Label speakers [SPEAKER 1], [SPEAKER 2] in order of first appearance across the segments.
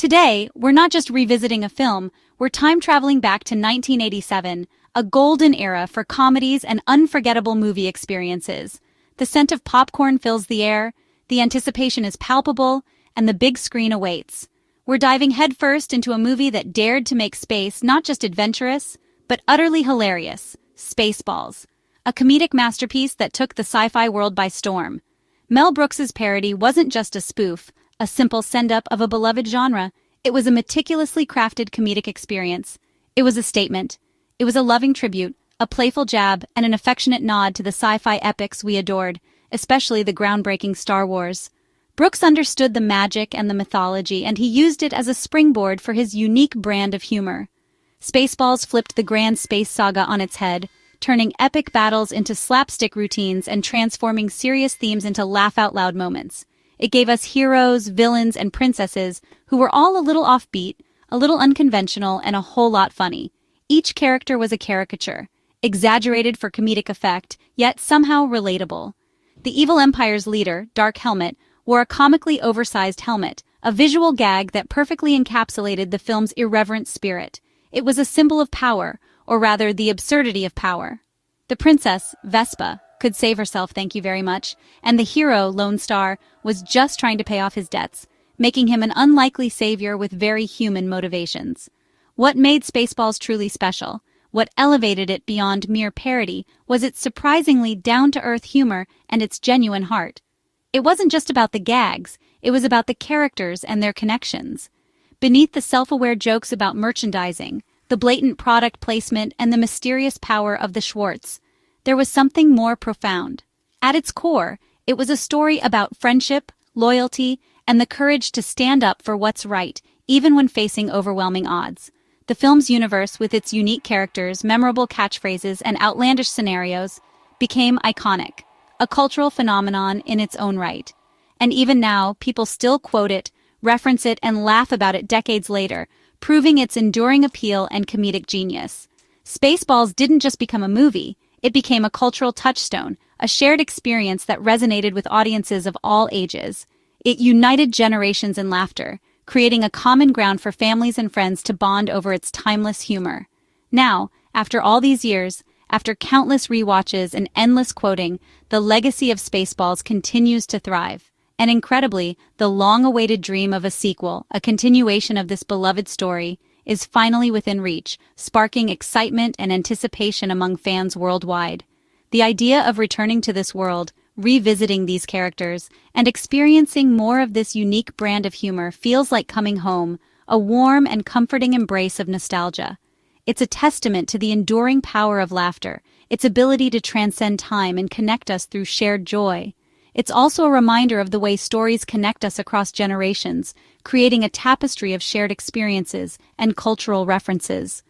[SPEAKER 1] Today, we're not just revisiting a film, we're time-traveling back to 1987, a golden era for comedies and unforgettable movie experiences. The scent of popcorn fills the air, the anticipation is palpable, and the big screen awaits. We're diving headfirst into a movie that dared to make space not just adventurous, but utterly hilarious, Spaceballs, a comedic masterpiece that took the sci-fi world by storm. Mel Brooks's parody wasn't just a spoof, a simple send-up of a beloved genre. It was a meticulously crafted comedic experience. It was a statement. It was a loving tribute, a playful jab, and an affectionate nod to the sci-fi epics we adored, especially the groundbreaking Star Wars. Brooks understood the magic and the mythology, and he used it as a springboard for his unique brand of humor. Spaceballs flipped the grand space saga on its head, turning epic battles into slapstick routines and transforming serious themes into laugh-out-loud moments. It gave us heroes, villains, and princesses who were all a little offbeat, a little unconventional, and a whole lot funny. Each character was a caricature, exaggerated for comedic effect, yet somehow relatable. The evil empire's leader, Dark Helmet, wore a comically oversized helmet, a visual gag that perfectly encapsulated the film's irreverent spirit. It was a symbol of power, or rather the absurdity of power. The princess, Vespa, could save herself, thank you very much, and the hero, Lone Starr, was just trying to pay off his debts, making him an unlikely savior with very human motivations. What made Spaceballs truly special, what elevated it beyond mere parody, was its surprisingly down-to-earth humor and its genuine heart. It wasn't just about the gags, it was about the characters and their connections. Beneath the self-aware jokes about merchandising, the blatant product placement, and the mysterious power of the Schwartz, there was something more profound. At its core, it was a story about friendship, loyalty, and the courage to stand up for what's right, even when facing overwhelming odds. The film's universe, with its unique characters, memorable catchphrases, and outlandish scenarios, became iconic, a cultural phenomenon in its own right. And even now, people still quote it, reference it, and laugh about it decades later, proving its enduring appeal and comedic genius. Spaceballs didn't just become a movie, it became a cultural touchstone, a shared experience that resonated with audiences of all ages. It united generations in laughter, creating a common ground for families and friends to bond over its timeless humor. Now, after all these years, after countless rewatches and endless quoting, the legacy of Spaceballs continues to thrive. And incredibly, the long-awaited dream of a sequel, a continuation of this beloved story, is finally within reach, sparking excitement and anticipation among fans worldwide. The idea of returning to this world, revisiting these characters, and experiencing more of this unique brand of humor feels like coming home, a warm and comforting embrace of nostalgia. It's a testament to the enduring power of laughter, its ability to transcend time and connect us through shared joy. It's also a reminder of the way stories connect us across generations, creating a tapestry of shared experiences and cultural references.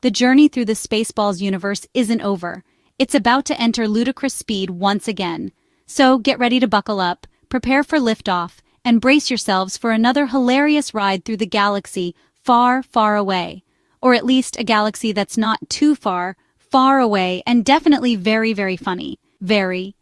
[SPEAKER 1] The journey through the Spaceballs universe isn't over. It's about to enter ludicrous speed once again. So get ready to buckle up, prepare for liftoff, and brace yourselves for another hilarious ride through the galaxy far, far away. Or at least a galaxy that's not too far, far away, and definitely very, very funny. Very.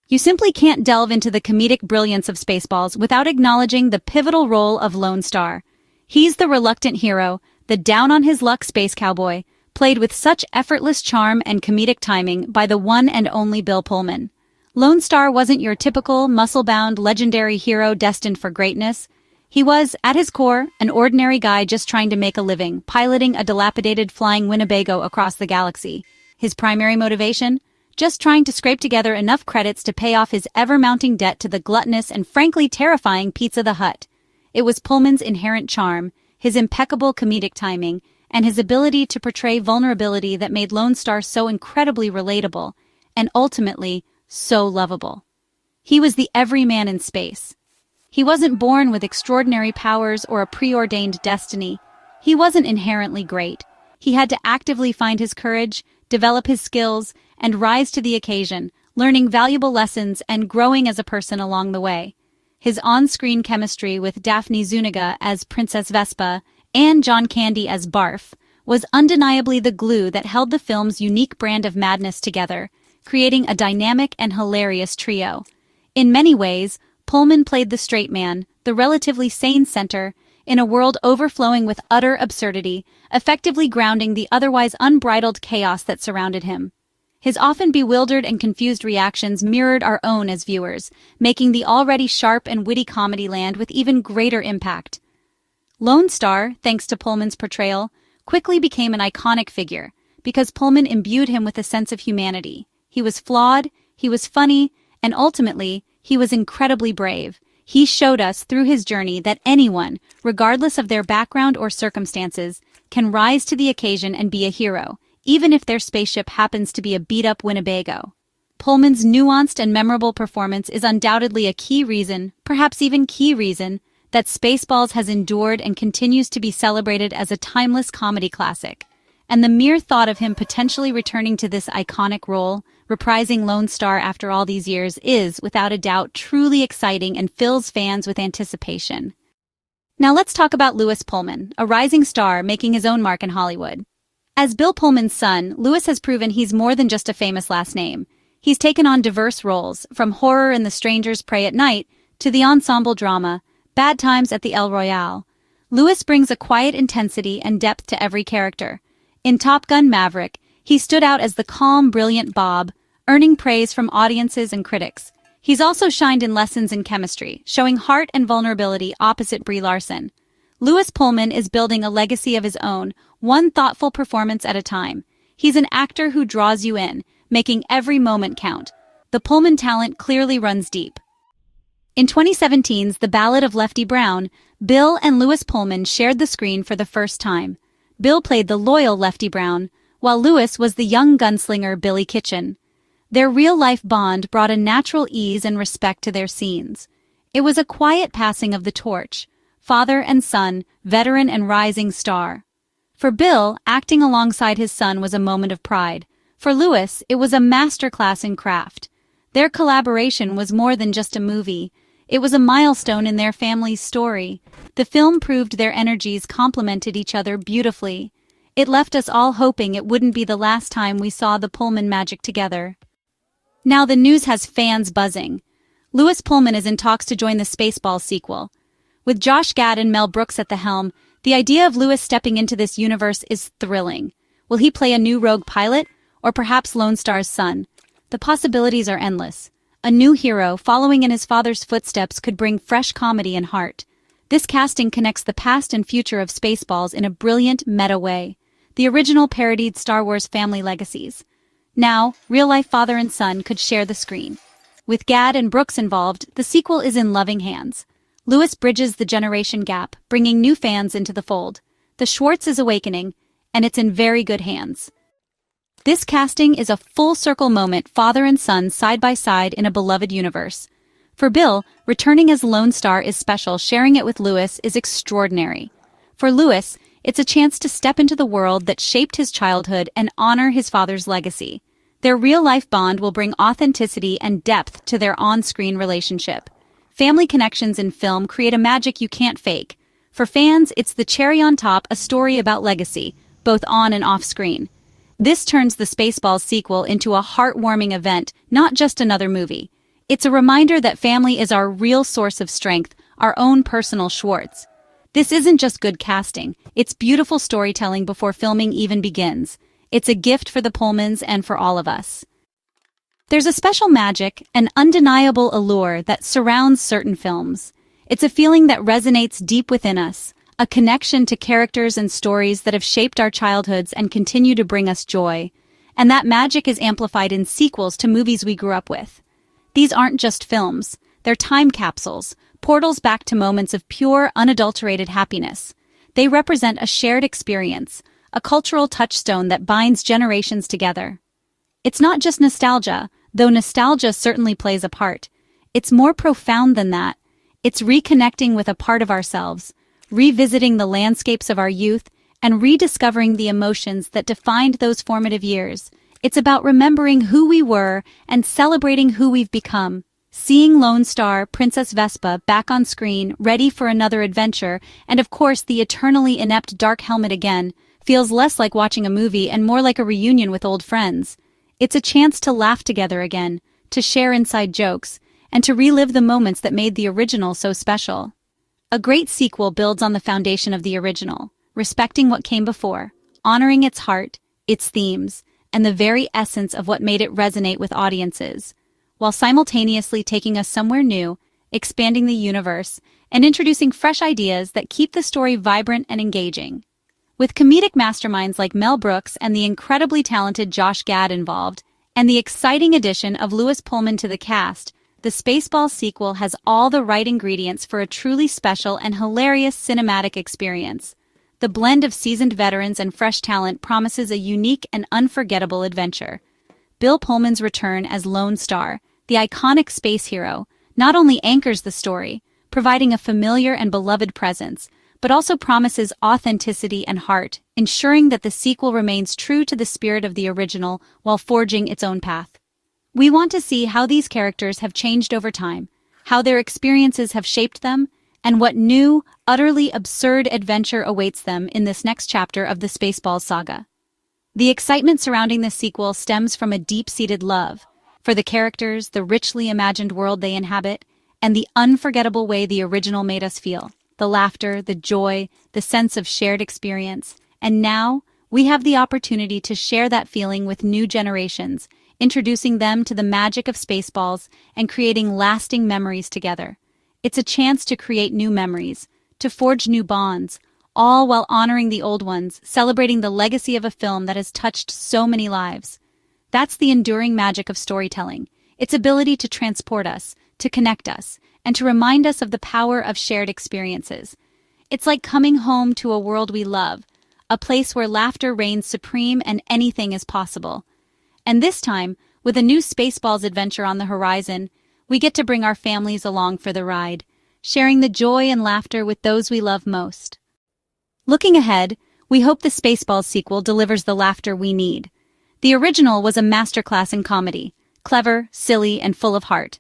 [SPEAKER 1] You simply can't delve into the comedic brilliance of Spaceballs without acknowledging the pivotal role of Lone Starr. He's the reluctant hero, the down-on-his-luck space cowboy, played with such effortless charm and comedic timing by the one and only Bill Pullman. Lone Starr wasn't your typical, muscle-bound, legendary hero destined for greatness. He was, at his core, an ordinary guy just trying to make a living, piloting a dilapidated flying Winnebago across the galaxy. His primary motivation? Just trying to scrape together enough credits to pay off his ever-mounting debt to the gluttonous and frankly terrifying Pizza the Hut. It was Pullman's inherent charm, his impeccable comedic timing, and his ability to portray vulnerability that made Lone Starr so incredibly relatable, and ultimately, so lovable. He was the everyman in space. He wasn't born with extraordinary powers or a preordained destiny. He wasn't inherently great. He had to actively find his courage, develop his skills, and rise to the occasion, learning valuable lessons and growing as a person along the way. His on-screen chemistry with daphnezuniga as Princess Vespa and John Candy as Barf was undeniably the glue that held the film's unique brand of madness together, creating a dynamic and hilarious trio. In many ways, Pullman played the straight man, the relatively sane center, in a world overflowing with utter absurdity, effectively grounding the otherwise unbridled chaos that surrounded him. His often bewildered and confused reactions mirrored our own as viewers, making the already sharp and witty comedy land with even greater impact. Lone Starr, thanks to Pullman's portrayal, quickly became an iconic figure, because Pullman imbued him with a sense of humanity. He was flawed, he was funny, and ultimately, he was incredibly brave. He showed us through his journey that anyone, regardless of their background or circumstances, can rise to the occasion and be a hero, even if their spaceship happens to be a beat-up Winnebago. Pullman's nuanced and memorable performance is undoubtedly a key reason, perhaps even key reason, that Spaceballs has endured and continues to be celebrated as a timeless comedy classic. And the mere thought of him potentially returning to this iconic role, reprising Lone Starr after all these years, is, without a doubt, truly exciting and fills fans with anticipation. Now let's talk about Lewis Pullman, a rising star making his own mark in Hollywood. As Bill Pullman's son, Lewis has proven he's more than just a famous last name. He's taken on diverse roles, from horror in The Strangers Pray at Night to the ensemble drama, Bad Times at the El Royale. Lewis brings a quiet intensity and depth to every character. In Top Gun: Maverick, he stood out as the calm, brilliant Bob, earning praise from audiences and critics. He's also shined in Lessons in Chemistry, showing heart and vulnerability opposite Brie Larson. Lewis Pullman is building a legacy of his own, one thoughtful performance at a time. He's an actor who draws you in, making every moment count. The Pullman talent clearly runs deep. In 2017's The Ballad of Lefty Brown, Bill and Lewis Pullman shared the screen for the first time. Bill played the loyal Lefty Brown, while Lewis was the young gunslinger Billy Kitchen. Their real-life bond brought a natural ease and respect to their scenes. It was a quiet passing of the torch, father and son, veteran and rising star. For Bill, acting alongside his son was a moment of pride. For Lewis, it was a masterclass in craft. Their collaboration was more than just a movie. It was a milestone in their family's story. The film proved their energies complemented each other beautifully. It left us all hoping it wouldn't be the last time we saw the Pullman magic together. Now the news has fans buzzing. Lewis Pullman is in talks to join the Spaceballs sequel. With joshgad and Mel Brooks at the helm, the idea of Lewis stepping into this universe is thrilling. Will he play a new rogue pilot, or perhaps Lone Starr's son? The possibilities are endless. A new hero, following in his father's footsteps, could bring fresh comedy and heart. This casting connects the past and future of Spaceballs in a brilliant, meta way. The original parodied Star Wars family legacies. Now, real-life father and son could share the screen. With Gad and Brooks involved, the sequel is in loving hands. Lewis bridges the generation gap, bringing new fans into the fold. The Schwartz is awakening, and it's in very good hands. This casting is a full-circle moment, father and son side by side in a beloved universe. For Bill, returning as Lone Starr is special, sharing it with Lewis is extraordinary. For Lewis, it's a chance to step into the world that shaped his childhood and honor his father's legacy. Their real-life bond will bring authenticity and depth to their on-screen relationship. Family connections in film create a magic you can't fake. For fans, it's the cherry on top, a story about legacy, both on and off-screen. This turns the Spaceballs sequel into a heartwarming event, not just another movie. It's a reminder that family is our real source of strength, our own personal Schwartz. This isn't just good casting, it's beautiful storytelling before filming even begins. It's a gift for the Pullmans and for all of us. There's a special magic, an undeniable allure that surrounds certain films. It's a feeling that resonates deep within us, a connection to characters and stories that have shaped our childhoods and continue to bring us joy. And that magic is amplified in sequels to movies we grew up with. These aren't just films, they're time capsules, portals back to moments of pure, unadulterated happiness. They represent a shared experience, a cultural touchstone that binds generations together. It's not just nostalgia, though nostalgia certainly plays a part. It's more profound than that. It's reconnecting with a part of ourselves, revisiting the landscapes of our youth, and rediscovering the emotions that defined those formative years. It's about remembering who we were and celebrating who we've become. Seeing Lone Starr, Princess Vespa back on screen, ready for another adventure, and of course the eternally inept Dark Helmet again, feels less like watching a movie and more like a reunion with old friends. It's a chance to laugh together again, to share inside jokes, and to relive the moments that made the original so special. A great sequel builds on the foundation of the original, respecting what came before, honoring its heart, its themes, and the very essence of what made it resonate with audiences, while simultaneously taking us somewhere new, expanding the universe, and introducing fresh ideas that keep the story vibrant and engaging. With comedic masterminds like Mel Brooks and the incredibly talented Josh Gad involved, and the exciting addition of Lewis Pullman to the cast, the Spaceballs sequel has all the right ingredients for a truly special and hilarious cinematic experience. The blend of seasoned veterans and fresh talent promises a unique and unforgettable adventure. Bill Pullman's return as Lone Starr, the iconic space hero, not only anchors the story, providing a familiar and beloved presence, but also promises authenticity and heart, ensuring that the sequel remains true to the spirit of the original while forging its own path. We want to see how these characters have changed over time, how their experiences have shaped them, and what new, utterly absurd adventure awaits them in this next chapter of the Spaceballs saga. The excitement surrounding this sequel stems from a deep-seated love for the characters, the richly imagined world they inhabit, and the unforgettable way the original made us feel. The laughter, the joy, the sense of shared experience. And now, we have the opportunity to share that feeling with new generations, introducing them to the magic of Spaceballs and creating lasting memories together. It's a chance to create new memories, to forge new bonds, all while honoring the old ones, celebrating the legacy of a film that has touched so many lives. That's the enduring magic of storytelling, its ability to transport us, to connect us, and to remind us of the power of shared experiences. It's like coming home to a world we love, a place where laughter reigns supreme and anything is possible. And this time, with a new Spaceballs adventure on the horizon, we get to bring our families along for the ride, sharing the joy and laughter with those we love most. Looking ahead, we hope the Spaceballs sequel delivers the laughter we need. The original was a masterclass in comedy, clever, silly, and full of heart.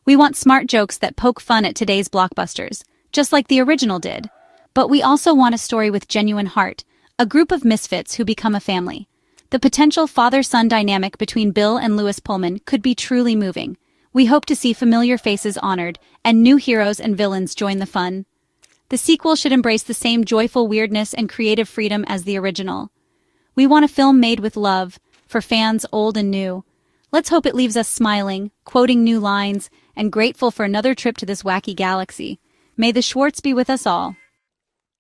[SPEAKER 1] We want smart jokes that poke fun at today's blockbusters, just like the original did. But we also want a story with genuine heart, a group of misfits who become a family. The potential father-son dynamic between Bill and Lewis Pullman could be truly moving. We hope to see familiar faces honored and new heroes and villains join the fun. The sequel should embrace the same joyful weirdness and creative freedom as the original. We want a film made with love, for fans old and new. Let's hope it leaves us smiling, quoting new lines, and grateful for another trip to this wacky galaxy. May the Schwartz be with us all.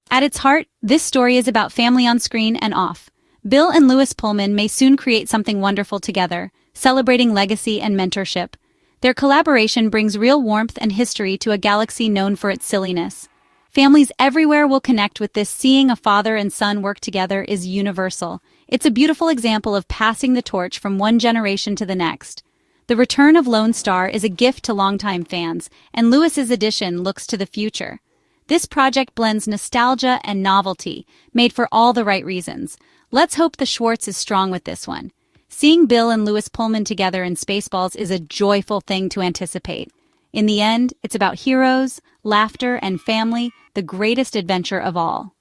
[SPEAKER 1] At its heart, this story is about family on screen and off. Bill and Lewis Pullman may soon create something wonderful together, celebrating legacy and mentorship. Their collaboration brings real warmth and history to a galaxy known for its silliness. Families everywhere will connect with this. Seeing a father and son work together is universal. It's a beautiful example of passing the torch from one generation to the next. The return of Lone Starr is a gift to longtime fans, and Lewis's addition looks to the future. This project blends nostalgia and novelty, made for all the right reasons. Let's hope the Schwartz is strong with this one. Seeing Bill and Lewis Pullman together in Spaceballs is a joyful thing to anticipate. In the end, it's about heroes, laughter, and family, the greatest adventure of all.